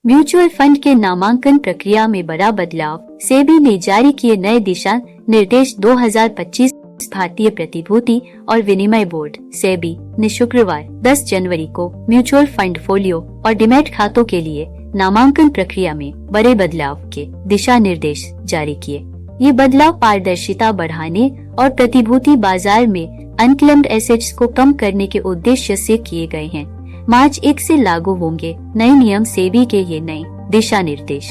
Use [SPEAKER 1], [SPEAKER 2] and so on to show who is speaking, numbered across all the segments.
[SPEAKER 1] Mutual fund के नामांकन प्रक्रिया में बड़ा बदलाव। सेबी ने जारी किए नए दिशा निर्देश। 2025 भारतीय प्रतिभूति और विनिमय बोर्ड सेबी ने शुक्रवार 10 जनवरी को म्यूचुअल फंड फोलियो और डीमैट खातों के लिए नामांकन प्रक्रिया में बड़े बदलाव के दिशा निर्देश जारी किए। ये बदलाव पारदर्शिता बढ़ाने और प्रतिभूति बाजार में अनक्लेम्ड एसेट्स को कम करने के उद्देश्य से किए गए हैं। मार्च 1 से लागू होंगे नए नियम। सेबी के ये नए दिशा निर्देश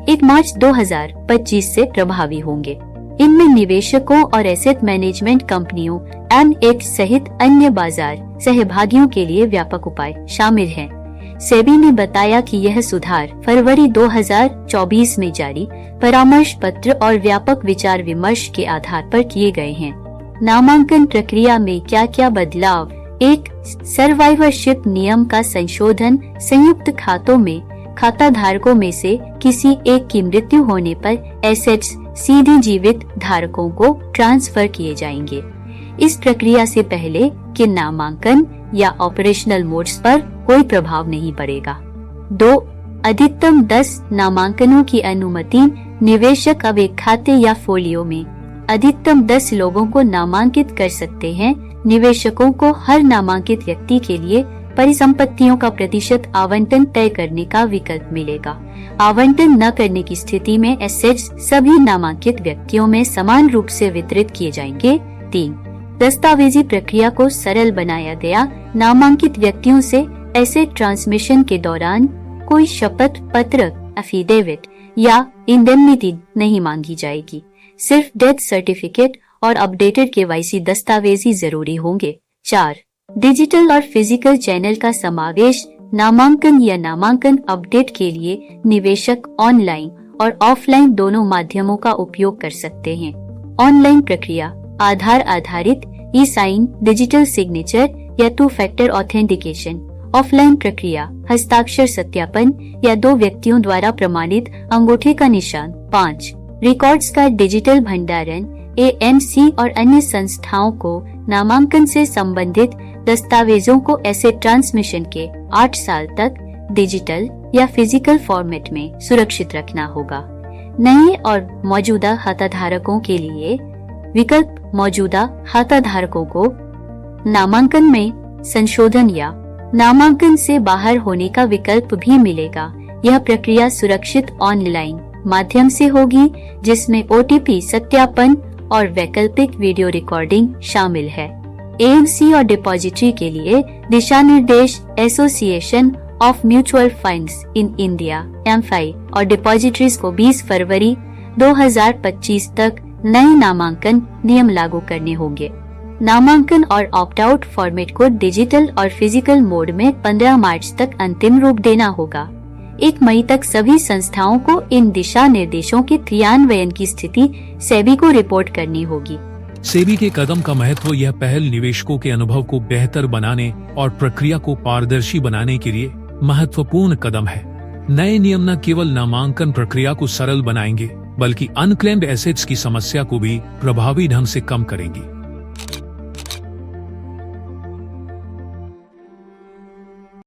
[SPEAKER 1] 1 मार्च 2025 से प्रभावी होंगे। इनमें निवेशकों और एसेट मैनेजमेंट कंपनियों एम1 सहित अन्य बाजार सहभागियों के लिए व्यापक उपाय शामिल हैं। सेबी ने बताया कि यह सुधार फरवरी 2024 में जारी परामर्श पत्र और व्यापक विचार विमर्श के आधार पर किए गए हैं। नामांकन प्रक्रिया में क्या क्या बदलाव। 1. सर्वाइवरशिप नियम का संशोधन। संयुक्त खातों में खाता धारकों में से किसी एक की मृत्यु होने पर एसेट्स सीधे जीवित धारकों को ट्रांसफर किए जाएंगे। इस प्रक्रिया से पहले के नामांकन या ऑपरेशनल मोड्स पर कोई प्रभाव नहीं पड़ेगा। 2. अधिकतम 10 नामांकनों की अनुमति। निवेशक अब एक खाते या फोलियो में अधिकतम 10 लोगों को नामांकित कर सकते हैं। निवेशकों को हर नामांकित व्यक्ति के लिए परिसंपत्तियों का प्रतिशत आवंटन तय करने का विकल्प मिलेगा। आवंटन न करने की स्थिति में एसेट्स सभी नामांकित व्यक्तियों में समान रूप से वितरित किए जाएंगे। 3. दस्तावेजी प्रक्रिया को सरल बनाया गया। नामांकित व्यक्तियों से एसेट ट्रांसमिशन के दौरान कोई शपथ पत्र, एफिडेविट या इंडेमनिटी नहीं मांगी जाएगी। सिर्फ डेथ सर्टिफिकेट और अपडेटेड केवाईसी दस्तावेजी जरूरी होंगे। 4. डिजिटल और फिजिकल चैनल का समावेश। नामांकन या नामांकन अपडेट के लिए निवेशक ऑनलाइन और ऑफलाइन दोनों माध्यमों का उपयोग कर सकते हैं। ऑनलाइन प्रक्रिया आधार आधारित ई साइन, डिजिटल सिग्नेचर या 2 फैक्टर ऑथेंटिकेशन। ऑफलाइन प्रक्रिया हस्ताक्षर सत्यापन या 2 व्यक्तियों द्वारा प्रमाणित अंगूठे का निशान। 5. रिकॉर्ड्स का डिजिटल भंडारण। एएमसी और अन्य संस्थाओं को नामांकन से संबंधित दस्तावेजों को एसेट ट्रांसमिशन के 8 साल तक डिजिटल या फिजिकल फॉर्मेट में सुरक्षित रखना होगा। नए और मौजूदा खाताधारकों के लिए विकल्प। मौजूदा खाताधारकों को नामांकन में संशोधन या नामांकन से बाहर होने का विकल्प भी मिलेगा। यह प्रक्रिया सुरक्षित ऑनलाइन माध्यम से होगी जिसमें ओटीपी सत्यापन और वैकल्पिक वीडियो रिकॉर्डिंग शामिल है। एएमसी और डिपॉजिटरी के लिए दिशा निर्देश। Association of mutual funds in India AMFI और डिपॉजिटरीज को 20 फरवरी 2025 तक नए नामांकन नियम लागू करने होंगे। नामांकन और ऑप्ट आउट फॉर्मेट को डिजिटल और फिजिकल मोड में 15 मार्च तक अंतिम रूप देना होगा। 1 मई तक सभी संस्थाओं को इन दिशा निर्देशों के क्रियान्वयन की स्थिति सेबी को रिपोर्ट करनी होगी।
[SPEAKER 2] सेबी के कदम का महत्व। यह पहल निवेशकों के अनुभव को बेहतर बनाने और प्रक्रिया को पारदर्शी बनाने के लिए महत्वपूर्ण कदम है। नए नियम न केवल नामांकन प्रक्रिया को सरल बनाएंगे बल्कि अनक्लेम्ड एसेट्स की समस्या को भी प्रभावी ढंग से कम करेंगे।